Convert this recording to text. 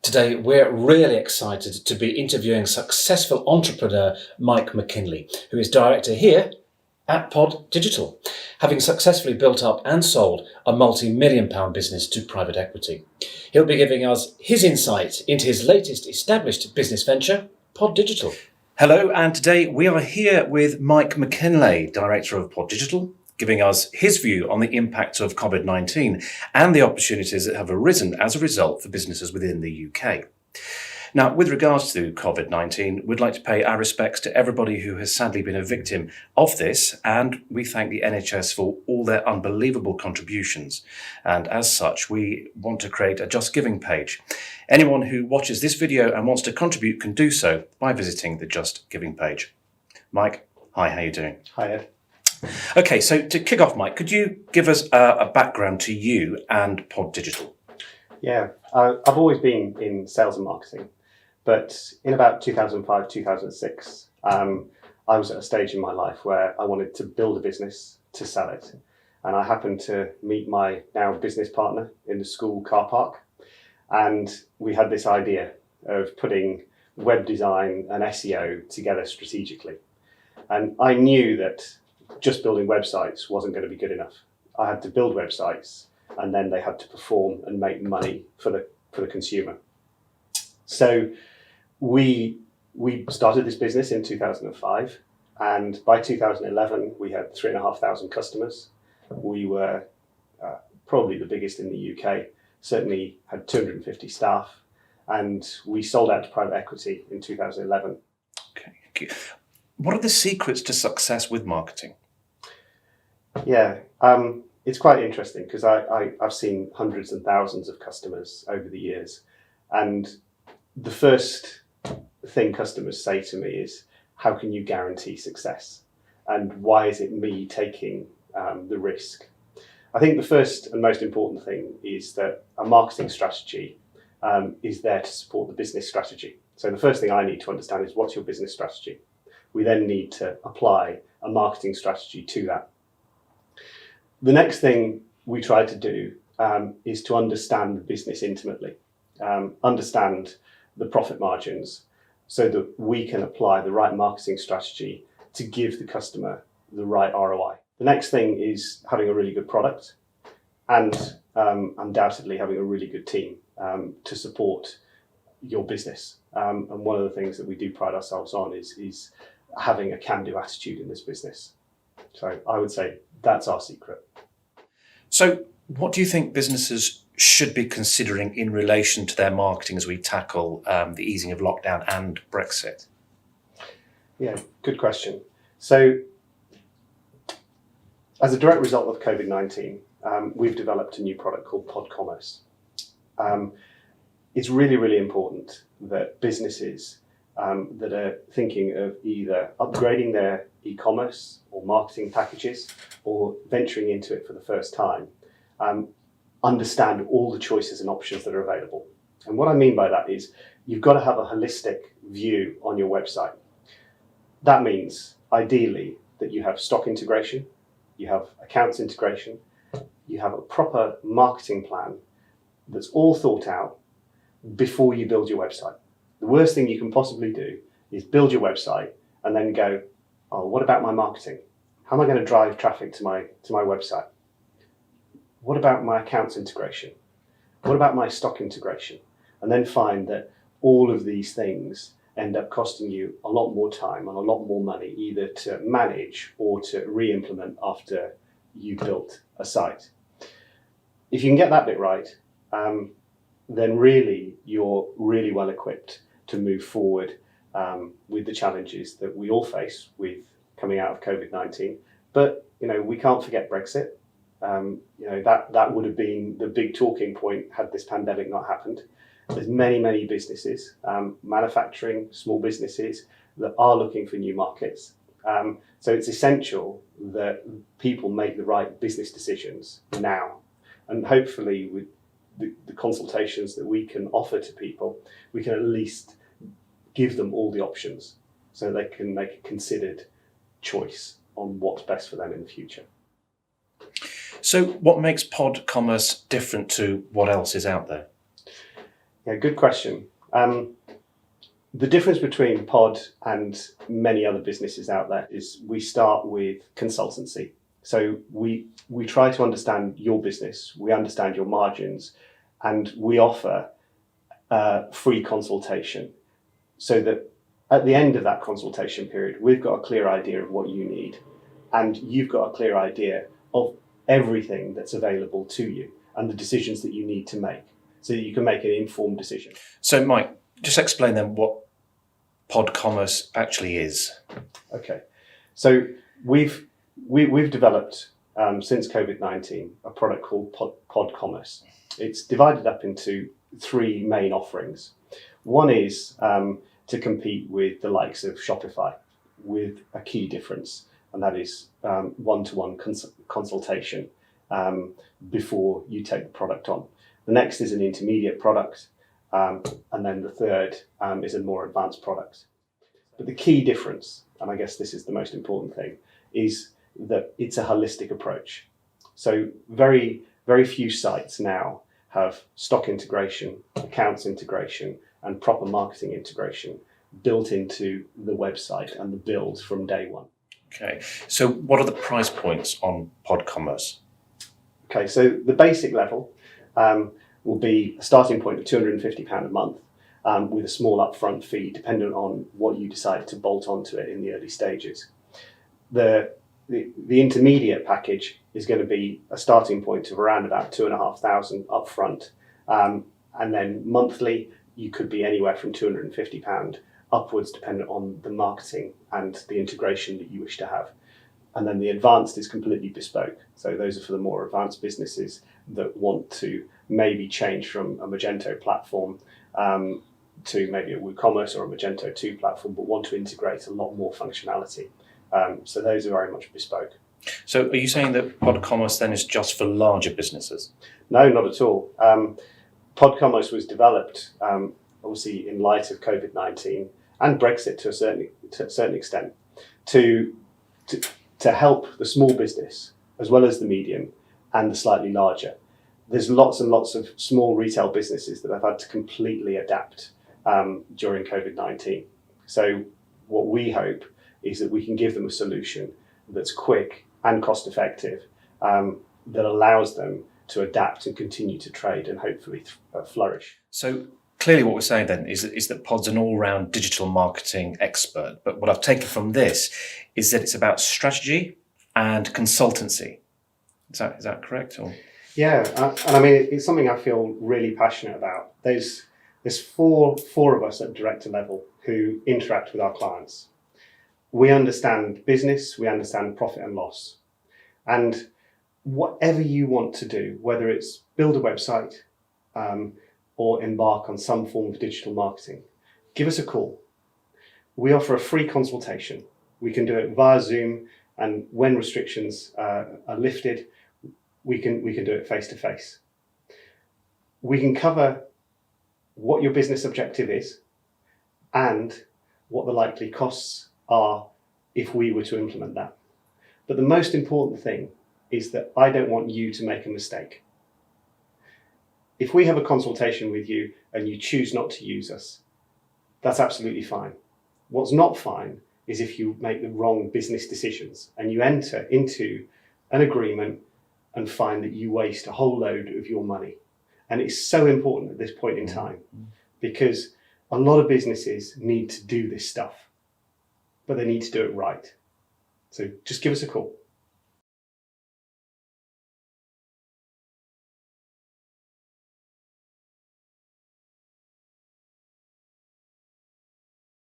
Today, we're really excited to be interviewing successful entrepreneur Mike McKinley, who is director here at Pod Digital, having successfully built up and sold a multi-million-pound business to private equity. He'll be giving us his insight into his latest established business venture, Pod Digital. Hello, and today we are here with Mike McKinley, director of Pod Digital, giving us his view on the impact of COVID-19 and the opportunities that have arisen as a result for businesses within the UK. Now, with regards to COVID-19, we'd like to pay our respects to everybody who has sadly been a victim of this, and we thank the NHS for all their unbelievable contributions. And as such, we want to create a Just Giving page. Anyone who watches this video and wants to contribute can do so by visiting the Just Giving page. Mike, hi, how are you doing? Hi, Ed. Okay, so to kick off, Mike, could you give us a background to you and Pod Digital? Yeah, I've always been in sales and marketing, but in about 2005, 2006, I was at a stage in my life where I wanted to build a business to sell it. And I happened to meet my now business partner in the school car park. And we had this idea of putting web design and SEO together strategically. And I knew that just building websites wasn't going to be good enough. I had to build websites, and then they had to perform and make money for the consumer. So we started this business in 2005, and by 2011 we had 3,500 customers. We were probably the biggest in the UK, certainly had 250 staff, and we sold out to private equity in 2011. Okay, thank you. What are the secrets to success with marketing? Yeah, it's quite interesting because I've seen hundreds and thousands of customers over the years. And the first thing customers say to me is, how can you guarantee success? And why is it me taking the risk? I think the first and most important thing is that a marketing strategy is there to support the business strategy. So the first thing I need to understand is, what's your business strategy? We then need to apply a marketing strategy to that. The next thing we try to do is to understand the business intimately, understand the profit margins so that we can apply the right marketing strategy to give the customer the right ROI. The next thing is having a really good product and undoubtedly having a really good team to support your business. And one of the things that we do pride ourselves on is having a can-do attitude in this business. So I would say that's our secret. So what do you think businesses should be considering in relation to their marketing as we tackle the easing of lockdown and Brexit? Yeah, good question. So as a direct result of COVID-19, we've developed a new product called Pod Commerce. It's really, really important that businesses that are thinking of either upgrading their e-commerce or marketing packages or venturing into it for the first time, understand all the choices and options that are available. And what I mean by that is you've got to have a holistic view on your website. That means ideally that you have stock integration, you have accounts integration, you have a proper marketing plan that's all thought out before you build your website. The worst thing you can possibly do is build your website and then go, oh, what about my marketing? How am I going to drive traffic to my website? What about my accounts integration? What about my stock integration? And then find that all of these things end up costing you a lot more time and a lot more money, either to manage or to re-implement after you've built a site. If you can get that bit right, then really you're really well equipped to move forward with the challenges that we all face with coming out of COVID-19. But we can't forget Brexit. That would have been the big talking point had this pandemic not happened. There's many businesses, manufacturing, small businesses that are looking for new markets. So it's essential that people make the right business decisions now. And hopefully with the consultations that we can offer to people, we can at least give them all the options so they can make a considered choice on what's best for them in the future. So what makes Pod Commerce different to what else is out there? Yeah, good question. The difference between Pod and many other businesses out there is we start with consultancy. So we try to understand your business, we understand your margins, and we offer free consultation so that at the end of that consultation period, we've got a clear idea of what you need, and you've got a clear idea of everything that's available to you and the decisions that you need to make so that you can make an informed decision. So, Mike, just explain then what pod commerce actually is. Okay, so we've developed since COVID-19 a product called Pod Commerce. It's divided up into three main offerings. One is to compete with the likes of Shopify, with a key difference, and that is one-to-one consultation before you take the product on. The next is an intermediate product, and then the third is a more advanced product. But the key difference, and I guess this is the most important thing, is that it's a holistic approach. So very, very few sites now have stock integration, accounts integration, and proper marketing integration built into the website and the build from day one. Okay, so what are the price points on pod commerce? Okay, so the basic level will be a starting point of £250 a month with a small upfront fee dependent on what you decide to bolt onto it in the early stages. The intermediate package is going to be a starting point of around about £2,500 upfront, and then monthly you could be anywhere from £250 upwards dependent on the marketing and the integration that you wish to have. And then the advanced is completely bespoke. So those are for the more advanced businesses that want to maybe change from a Magento platform to maybe a WooCommerce or a Magento 2 platform, but want to integrate a lot more functionality. So those are very much bespoke. So are you saying that pod commerce then is just for larger businesses? No, not at all. Pod commerce was developed obviously in light of COVID-19 and Brexit to a certain extent to help the small business as well as the medium and the slightly larger. There's lots and lots of small retail businesses that have had to completely adapt during COVID-19. So what we hope is that we can give them a solution that's quick and cost effective that allows them to adapt and continue to trade and hopefully flourish. So clearly what we're saying then is that Pod's an all-round digital marketing expert. But what I've taken from this is that it's about strategy and consultancy. Is that correct? Or? Yeah, and I mean, it's something I feel really passionate about. There's four of us at director level who interact with our clients. We understand business, we understand profit and loss. And whatever you want to do, whether it's build a website or embark on some form of digital marketing, give us a call. We offer a free consultation. We can do it via Zoom, and when restrictions are lifted, we can do it face to face. We can cover what your business objective is and what the likely costs are if we were to implement that. But the most important thing is that I don't want you to make a mistake. If we have a consultation with you and you choose not to use us, that's absolutely fine. What's not fine is if you make the wrong business decisions and you enter into an agreement and find that you waste a whole load of your money. And it's so important at this point in time because a lot of businesses need to do this stuff, but they need to do it right. So just give us a call.